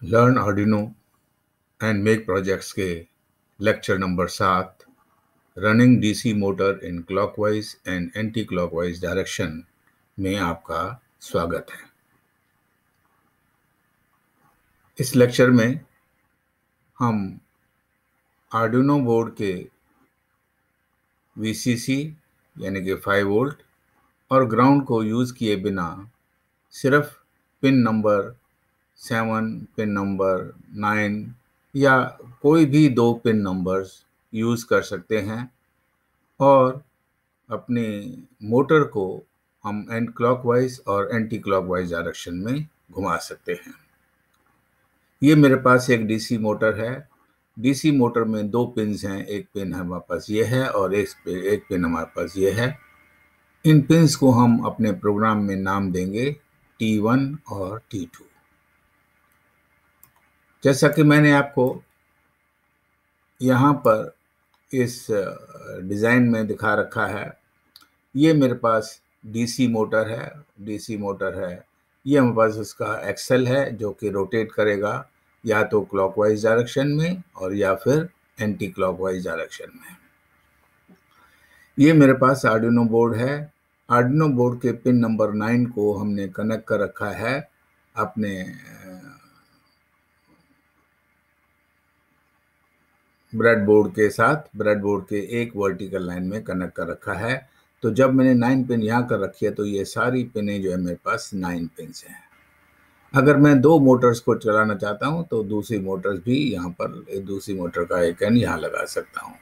Learn Arduino and make projects के lecture number 7 running DC motor in clockwise and anticlockwise direction में आपका स्वागत है। इस लेक्चर में हम आर्डिनो बोर्ड के VCC यानी कि 5 वोल्ट और ग्राउंड को यूज़ किए बिना सिर्फ पिन नंबर 7, पिन नंबर 9 या कोई भी 2 पिन नंबर्स यूज़ कर सकते हैं और अपने मोटर को हम एंटी क्लॉकवाइज और एंटी क्लॉकवाइज डायरेक्शन में घुमा सकते हैं। ये मेरे पास एक डीसी मोटर है। डीसी मोटर में 2 पिन्स हैं, एक पिन हमारे पास ये है और एक पिन हमारे पास ये है। इन पिन्स को हम अपने प्रोग्राम में नाम देंगे T1 और T2। जैसा कि मैंने आपको यहाँ पर इस डिज़ाइन में दिखा रखा है, ये मेरे पास डीसी मोटर है। ये हमारे पास उसका एक्सेल है जो कि रोटेट करेगा या तो क्लॉकवाइज डायरेक्शन में और या फिर एंटी क्लॉकवाइज डायरेक्शन में। ये मेरे पास आर्डिनो बोर्ड है। आर्डिनो बोर्ड के पिन नंबर 9 को हमने कनेक्ट कर रखा है अपने ब्रेडबोर्ड के साथ। ब्रेडबोर्ड के एक वर्टिकल लाइन में कनेक्ट कर रखा है। तो जब मैंने 9 पिन यहाँ कर रखी है तो ये सारी पिनें जो है मेरे पास 9 पिन्स हैं। अगर मैं 2 मोटर्स को चलाना चाहता हूँ तो दूसरी मोटर्स भी यहाँ पर, दूसरी मोटर का एक एंड यहाँ लगा सकता हूँ।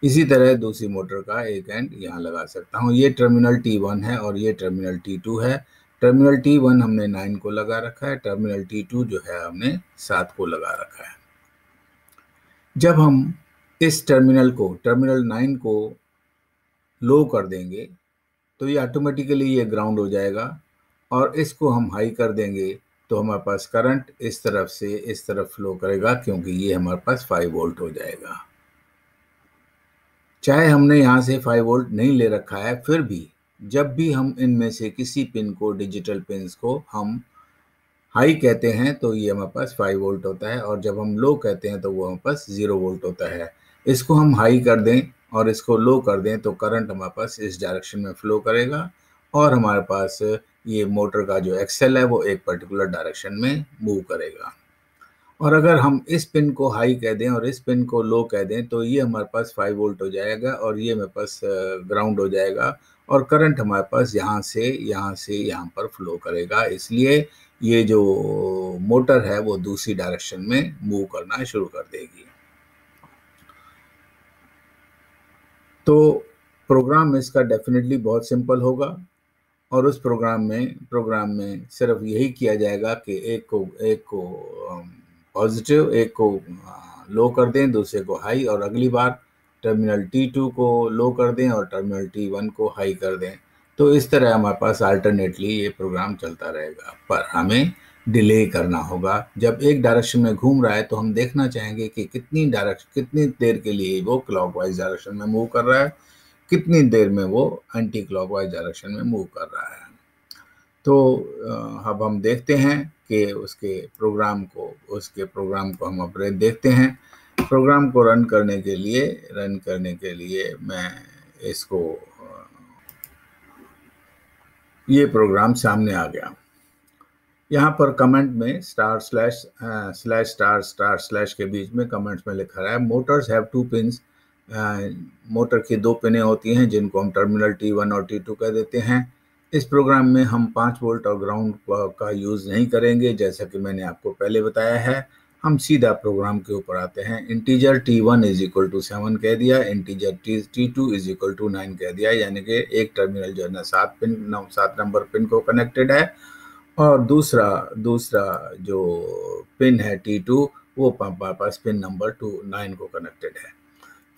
इसी तरह दूसरी मोटर का एक एंड यहाँ लगा सकता हूँ। ये टर्मिनल T1 है और ये टर्मिनल T2 है। टर्मिनल T1 हमने 9 को लगा रखा है, टर्मिनल T2 जो है हमने 7 को लगा रखा है। जब हम इस टर्मिनल 9 को लो कर देंगे तो ये ऑटोमेटिकली ये ग्राउंड हो जाएगा और इसको हम हाई कर देंगे तो हमारे पास करंट इस तरफ से इस तरफ फ्लो करेगा, क्योंकि ये हमारे पास 5 वोल्ट हो जाएगा। चाहे हमने यहाँ से 5 वोल्ट नहीं ले रखा है, फिर भी जब भी हम इनमें से किसी पिन को, डिजिटल पिन्स को हम हाई कहते हैं तो ये हमारे पास 5 वोल्ट होता है और जब हम लो कहते हैं तो वो हमारे पास 0 वोल्ट होता है। इसको हम हाई कर दें और इसको लो कर दें तो करंट हमारे पास इस डायरेक्शन में फ्लो करेगा और हमारे पास ये मोटर का जो एक्सेल है वो एक पर्टिकुलर डायरेक्शन में मूव करेगा। और अगर हम इस पिन को हाई कह दें और इस पिन को लो कह दें तो ये हमारे पास 5 वोल्ट हो जाएगा और ये मेरे पास ग्राउंड हो जाएगा और करंट हमारे पास यहाँ से यहाँ पर फ्लो करेगा। इसलिए ये जो मोटर है वो दूसरी डायरेक्शन में मूव करना शुरू कर देगी। तो प्रोग्राम इसका डेफिनेटली बहुत सिंपल होगा और उस प्रोग्राम में सिर्फ यही किया जाएगा कि एक को पॉजिटिव, एक को लो कर दें, दूसरे को हाई, और अगली बार टर्मिनल T2 को लो कर दें और टर्मिनल T1 को हाई कर दें। तो इस तरह हमारे पास अल्टरनेटली ये प्रोग्राम चलता रहेगा, पर हमें डिले करना होगा। जब एक डायरेक्शन में घूम रहा है तो हम देखना चाहेंगे कि कितनी देर के लिए वो क्लॉकवाइज डायरेक्शन में मूव कर रहा है, कितनी देर में वो एंटी क्लॉकवाइज डायरेक्शन में मूव कर रहा है। तो अब हम देखते हैं कि उसके प्रोग्राम को हम अपडेट देखते हैं। प्रोग्राम को रन करने के लिए मैं इसको, ये प्रोग्राम सामने आ गया। यहाँ पर कमेंट में //// के बीच में कमेंट्स में लिखा रहा है मोटर्स हैव 2 पिन्स। मोटर की 2 पिनें होती हैं जिनको हम टर्मिनल T1 और T2 कह देते हैं। इस प्रोग्राम में हम 5 वोल्ट और ग्राउंड का यूज़ नहीं करेंगे, जैसा कि मैंने आपको पहले बताया है। हम सीधा प्रोग्राम के ऊपर आते हैं। इंटीजर T1 = 7 कह दिया, इंटीजर T2 = 9 कह दिया, यानी कि एक टर्मिनल जो है ना 7 नंबर पिन को कनेक्टेड है और दूसरा जो पिन है T2 वो पास पिन नंबर 9 को कनेक्टेड है।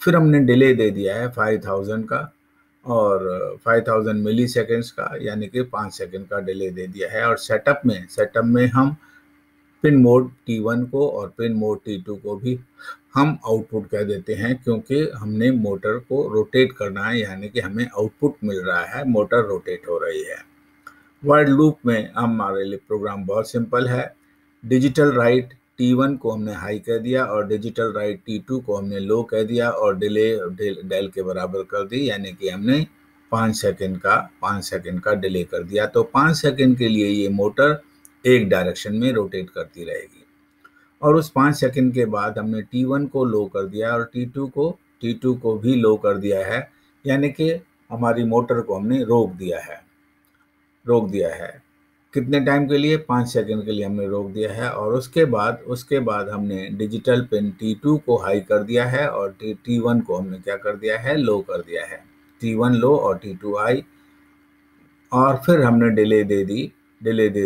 फिर हमने डिले दे दिया है 5000 का और 5000 मिली सेकेंड्स का, यानी कि 5 सेकंड का डिले दे दिया है। और सेटअप में हम पिन मोड T1 को और पिन मोड T2 को भी हम आउटपुट कह देते हैं, क्योंकि हमने मोटर को रोटेट करना है, यानी कि हमें आउटपुट मिल रहा है, मोटर रोटेट हो रही है। वाइल लूप में हमारे लिए प्रोग्राम बहुत सिंपल है। डिजिटल राइट T1 को हमने हाई कह दिया और डिजिटल राइट T2 को हमने लो कह दिया और डिले डेल के बराबर कर दी, यानी कि हमने 5 सेकंड का डिले कर दिया। तो 5 सेकंड के लिए ये मोटर एक डायरेक्शन में रोटेट करती रहेगी। और उस 5 सेकंड के बाद हमने T1 को लो कर दिया और T2 को भी लो कर दिया है, यानी कि हमारी मोटर को हमने रोक दिया है। कितने टाइम के लिए? 5 सेकंड के लिए हमने रोक दिया है। और उसके बाद हमने डिजिटल पिन T2 को हाई कर दिया है और T1 को हमने क्या कर दिया है? लो कर दिया है। T1 लो और T2 हाई, और फिर हमने डिले दे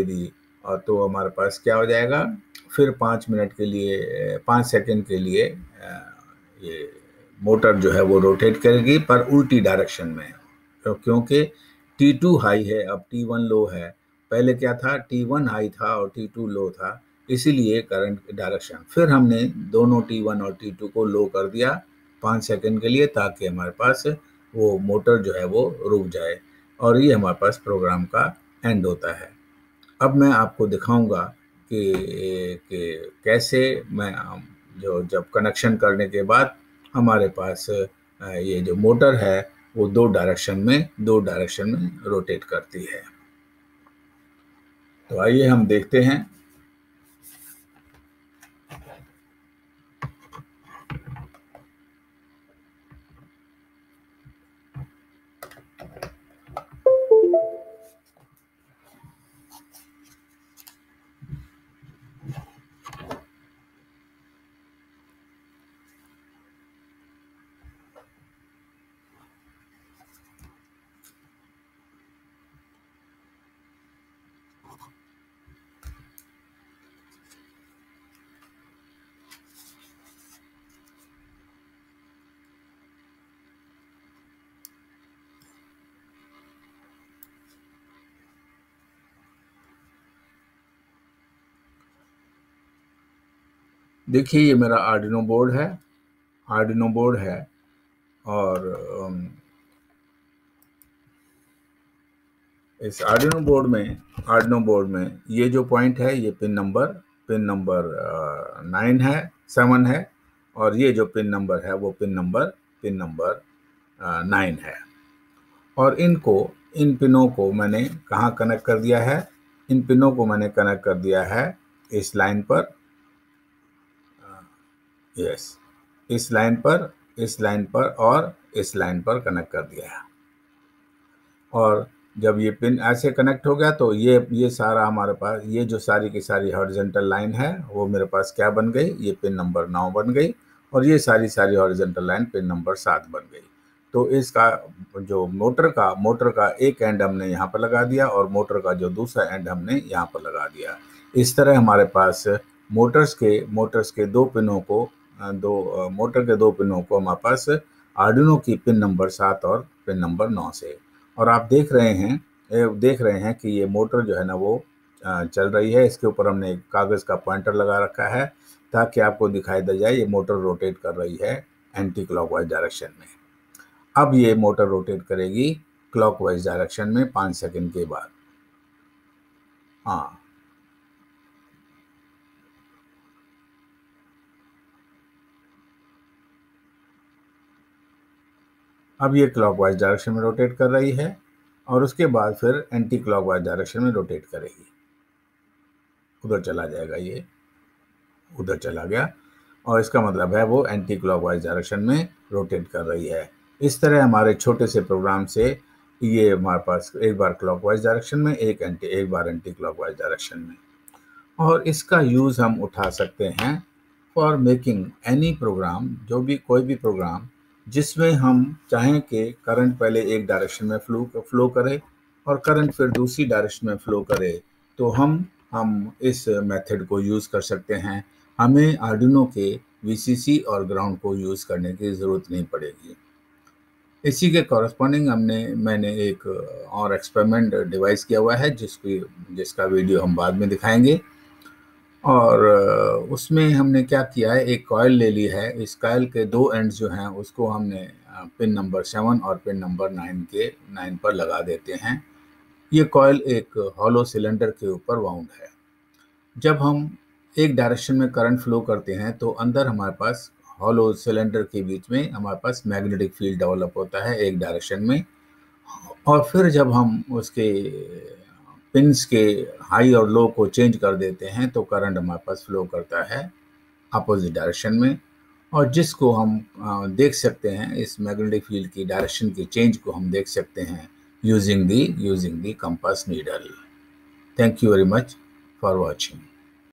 दी और तो हमारे पास क्या हो जाएगा? फिर 5 मिनट के लिए 5 सेकंड के लिए ये मोटर जो है वो रोटेट करेगी, पर उल्टी डायरेक्शन में, क्योंकि T2 हाई है, अब T1 लो है। पहले क्या था? T1 हाई था और T2 लो था, इसीलिए करंट डायरेक्शन। फिर हमने दोनों T1 और T2 को लो कर दिया 5 सेकंड के लिए, ताकि हमारे पास वो मोटर जो है वो रुक जाए, और ये हमारे पास प्रोग्राम का एंड होता है। अब मैं आपको दिखाऊंगा कि कैसे मैं जब कनेक्शन करने के बाद हमारे पास ये जो मोटर है वो दो डायरेक्शन में रोटेट करती है। तो आइए हम देखते हैं। देखिए, ये मेरा आर्डिनो बोर्ड है और इस आर्डिनो बोर्ड में ये जो पॉइंट है ये पिन नंबर 7 है, और ये जो पिन नंबर है वो पिन नंबर 9 है। और इन पिनों को मैंने कहाँ कनेक्ट कर दिया है? इन पिनों को मैंने कनेक्ट कर दिया है इस लाइन पर, इस लाइन पर और इस लाइन पर कनेक्ट कर दिया है। और जब ये पिन ऐसे कनेक्ट हो गया तो ये सारा हमारे पास, ये जो सारी की सारी हॉरिजॉन्टल लाइन है वो मेरे पास क्या बन गई? ये पिन नंबर 9 बन गई, और ये सारी हॉरिजॉन्टल लाइन पिन नंबर 7 बन गई। तो इसका जो मोटर का एक एंड हमने यहाँ पर लगा दिया और मोटर का जो दूसरा एंड हमने यहाँ पर लगा दिया। इस तरह हमारे पास मोटर्स के दो पिनों को हमारे पास आर्डिनो की पिन नंबर 7 और पिन नंबर 9 से। और आप देख रहे हैं कि ये मोटर जो है ना वो चल रही है। इसके ऊपर हमने एक कागज़ का पॉइंटर लगा रखा है ताकि आपको दिखाई दे जाए ये मोटर रोटेट कर रही है एंटी क्लॉकवाइज डायरेक्शन में। अब ये मोटर रोटेट करेगी क्लॉकवाइज डायरेक्शन में 5 सेकंड के बाद। हाँ, अब ये क्लॉकवाइज डायरेक्शन में रोटेट कर रही है और उसके बाद फिर एंटी क्लॉकवाइज डायरेक्शन में रोटेट करेगी। उधर चला जाएगा, ये उधर चला गया, और इसका मतलब है वो एंटी क्लॉकवाइज डायरेक्शन में रोटेट कर रही है। इस तरह हमारे छोटे से प्रोग्राम से ये हमारे पास एक बार क्लॉकवाइज डायरेक्शन में, एक बार एंटी क्लॉकवाइज डायरेक्शन में। और इसका यूज़ हम उठा सकते हैं फॉर मेकिंग एनी प्रोग्राम, कोई भी प्रोग्राम जिसमें हम चाहें कि करंट पहले एक डायरेक्शन में फ्लो करे और करंट फिर दूसरी डायरेक्शन में फ्लो करे, तो हम इस मेथड को यूज़ कर सकते हैं। हमें आर्डिनो के VCC और ग्राउंड को यूज़ करने की ज़रूरत नहीं पड़ेगी। इसी के कॉरस्पॉन्डिंग मैंने एक और एक्सपेरिमेंट डिवाइस किया हुआ है जिसका वीडियो हम बाद में दिखाएंगे। और उसमें हमने क्या किया है, एक कॉइल ले ली है। इस कॉइल के दो एंड्स जो हैं उसको हमने पिन नंबर 7 और पिन नंबर 9 पर लगा देते हैं। ये कॉइल एक हॉलो सिलेंडर के ऊपर वाउंड है। जब हम एक डायरेक्शन में करंट फ्लो करते हैं तो अंदर हमारे पास हॉलो सिलेंडर के बीच में हमारे पास मैग्नेटिक फील्ड डेवलप होता है एक डायरेक्शन में, और फिर जब हम उसके पिंस के हाई और लो को चेंज कर देते हैं तो करंट हमारे पास फ्लो करता है अपोजिट डायरेक्शन में, और जिसको हम देख सकते हैं, इस मैग्नेटिक फील्ड की डायरेक्शन के चेंज को हम देख सकते हैं using the compass needle. Thank you very much for watching.